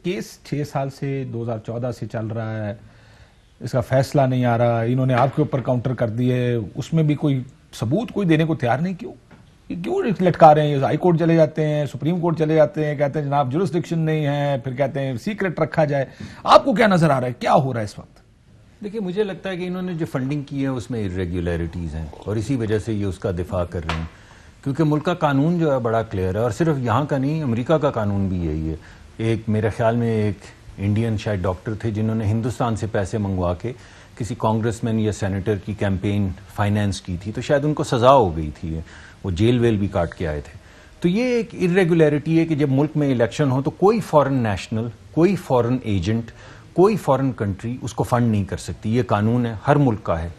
Case 6 سال سے 2014 سے چل رہا ہے, اس کا فیصلہ نہیں آ رہا, انہوں نے آپ کے اوپر کاؤنٹر کر دیے, اس میں بھی کوئی ثبوت کوئی دینے کو تیار نہیں. کیوں لٹکا رہے ہیں؟ ہائی کورٹ چلے جاتے ہیں, سپریم کورٹ چلے جاتے ہیں, کہتے ہیں جناب جورسڈکشن نہیں ہے, پھر کہتے ہیں سیکرٹ رکھا جائے. آپ کو کیا نظر آ رہا ہے, کیا ہو رہا ہے اس وقت؟ دیکھیے, مجھے لگتا ہے کہ انہوں نے جو فنڈنگ کی ہے اس میں irregularities ہیں, اور اسی وجہ سے یہ اس کا دفاع کر رہے ہیں, کیونکہ ملک کا قانون جو ہے بڑا کلیئر ہے, اور صرف یہاں کا نہیں, امریکہ کا قانون بھی یہی ہے. ایک میرے خیال میں ایک انڈین شاید ڈاکٹر تھے جنہوں نے ہندوستان سے پیسے منگوا کے کسی کانگریس مین یا سینیٹر کی کیمپین فائنینس کی تھی, تو شاید ان کو سزا ہو گئی تھی, وہ جیل ویل بھی کاٹ کے آئے تھے. تو یہ ایک irregularity ہے کہ جب ملک میں الیکشن ہو تو کوئی فورن نیشنل, کوئی فورن ایجنٹ, کوئی فورن کنٹری اس کو فنڈ نہیں کر سکتی. یہ قانون ہے, ہر ملک کا ہے.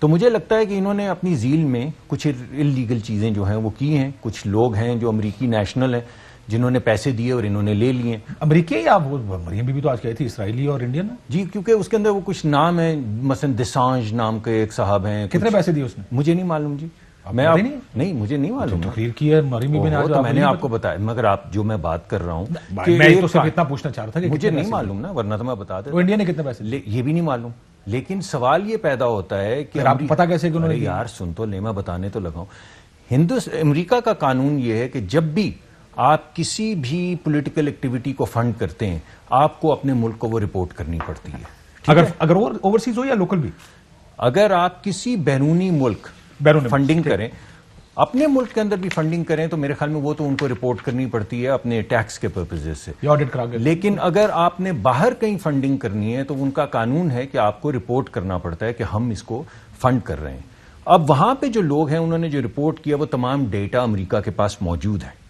تو مجھے لگتا ہے کہ انہوں نے اپنی ذیل میں کچھ اللیگل چیزیں جو ہیں وہ کی ہیں. کچھ لوگ ہیں جو امریکی نیشنل ہیں جنہوں نے پیسے دیے اور انہوں نے لے لیے. امریکی یا وہ مریم بی بی تو آج کہی تھی اسرائیلی اور انڈین؟ جی, کیونکہ اس کے اندر وہ کچھ نام ہیں, مثلا دسانج نام کے ایک صاحب ہیں. کتنے پیسے دیے اس نے؟ مجھے نہیں معلوم جی, نہیں مجھے نہیں معلوم. تقریر کی ہے مریم بی بی نے, تو میں نے آپ کو بتایا, مگر آپ جو میں بات کر رہا ہوں میں تو صرف اتنا پوچھنا چاہ رہا تھا کہ مجھے نہیں معلوم نا, ورنہ تو میں بتا دیتا. انڈیا نے کتنے پیسے؟ یہ بھی نہیں معلوم. لیکن سوال یہ پیدا ہوتا ہے کہ آپ پتا کیسے کہ انہوں نے, یار سن تو لے, میں بتانے تو لگا ہوں. امریکہ کا قانون یہ ہے کہ جب بھی آپ کسی بھی پولیٹیکل ایکٹیویٹی کو فنڈ کرتے ہیں آپ کو اپنے ملک کو وہ رپورٹ کرنی پڑتی ہے. اگر اوورسیز ہو یا لوکل بھی, اگر آپ کسی بیرونی ملک فنڈنگ کریں, اپنے ملک کے اندر بھی فنڈنگ کریں, تو میرے خیال میں وہ تو ان کو رپورٹ کرنی پڑتی ہے اپنے ٹیکس کے پرپزز سے, لیکن اگر آپ نے باہر کہیں فنڈنگ کرنی ہے تو ان کا قانون ہے کہ آپ کو رپورٹ کرنا پڑتا ہے کہ ہم اس کو فنڈ کر رہے ہیں. اب وہاں پہ جو لوگ ہیں انہوں نے جو رپورٹ کیا وہ تمام ڈیٹا امریکہ کے پاس موجود ہے.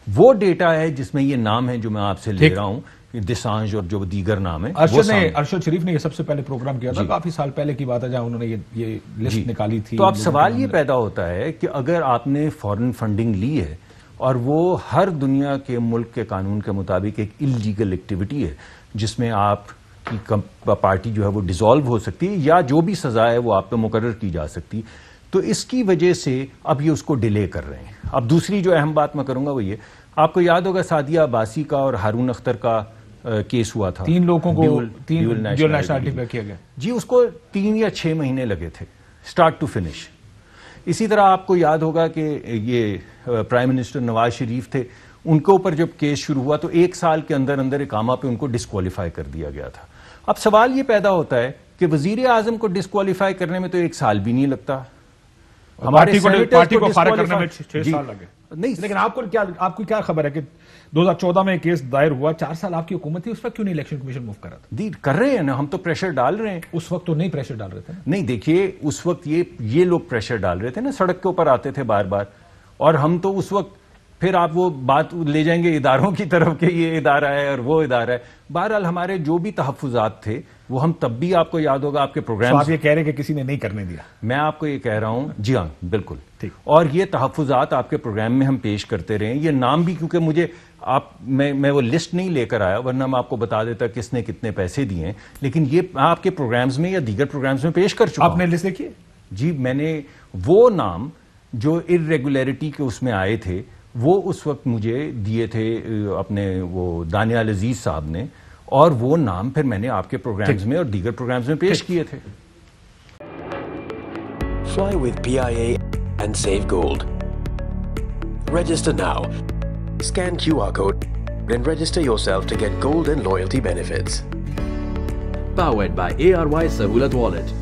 وہ ڈیٹا ہے جس میں یہ نام ہے جو میں آپ سے لے رہا ہوں, دسانج اور جو دیگر نام ہیں. ارشد شریف نے یہ سب سے پہلے پروگرام کیا تھا, کافی سال پہلے کی بات ہے, جہاں انہوں نے یہ لسٹ نکالی تھی. تو اب سوال یہ پیدا ہوتا ہے کہ اگر آپ نے فورن فنڈنگ لی ہے اور وہ ہر دنیا کے ملک کے قانون کے مطابق ایک اللیگل ایکٹیویٹی ہے جس میں آپ کی پارٹی جو ہے وہ ڈیزالو ہو سکتی ہے یا جو بھی سزا ہے وہ آپ پہ مقرر کی جا سکتی, تو اس کی وجہ سے اب یہ اس کو ڈیلے کر رہے ہیں. اب دوسری جو اہم بات میں کروں گا وہ یہ, آپ کو یاد ہوگا سعدیہ عباسی کا اور ہارون اختر کا کیس ہوا تھا, 3 لوگوں کو ڈیول نیشنلٹی پہ کیا گیا. جی, اس کو 3 یا 6 مہینے لگے تھے سٹارٹ ٹو فنش. اسی طرح آپ کو یاد ہوگا کہ یہ پرائم منسٹر نواز شریف تھے, ان کے اوپر جب کیس شروع ہوا تو 1 سال کے اندر اندر اقامہ پہ ان کو ڈسکوالیفائی کر دیا گیا تھا. اب سوال یہ پیدا ہوتا ہے کہ وزیر اعظم کو ڈسکوالیفائی کرنے میں تو 1 سال بھی نہیں لگتا, ہمارے پارٹی کو فارغ کرنے میں 6 سال لگے. نہیں, لیکن آپ کو کیا خبر ہے کہ 2014 میں کیس دائر ہوا, 4 سال آپ کی حکومت تھی, اس وقت کیوں نہیں الیکشن کمیشن موو کر رہا تھا؟ کر رہے ہیں نا, ہم تو پریشر ڈال رہے ہیں. اس وقت تو نہیں پریشر ڈال رہے تھے. نہیں, دیکھیے اس وقت یہ لوگ پریشر ڈال رہے تھے نا, سڑک کے اوپر آتے تھے بار بار, اور ہم تو اس وقت پھر آپ وہ بات لے جائیں گے اداروں کی طرف کہ یہ ادارہ ہے اور وہ ادارہ ہے. بہرحال ہمارے جو بھی تحفظات تھے وہ ہم تب بھی, آپ کو یاد ہوگا آپ کے پروگرام, آپ یہ کہہ رہے کہ کسی نے نہیں کرنے دیا. میں آپ کو یہ کہہ رہا ہوں, جی ہاں بالکل, اور یہ تحفظات آپ کے پروگرام میں ہم پیش کرتے رہے. یہ نام بھی, کیونکہ مجھے میں وہ لسٹ نہیں لے کر آیا, ورنہ میں آپ کو بتا دیتا کس نے کتنے پیسے دیے ہیں, لیکن یہ آپ کے پروگرامز میں یا دیگر پروگرامز میں پیش کر چکا ہوں. آپ نے لسٹ دیکھی؟ جی, میں نے وہ نام جو irregularity کے اس میں آئے تھے وہ اس وقت مجھے دیے تھے اپنے وہ دانیال عزیز صاحب نے, اور وہ نام پھر میں نے آپ کے پروگرامز میں اور دیگر پروگرامز میں پیش کیے تھے. Fly with PIA and save gold. Register now. Scan QR code and register yourself to get gold and loyalty benefits. Powered by ARY Sahulat Wallet.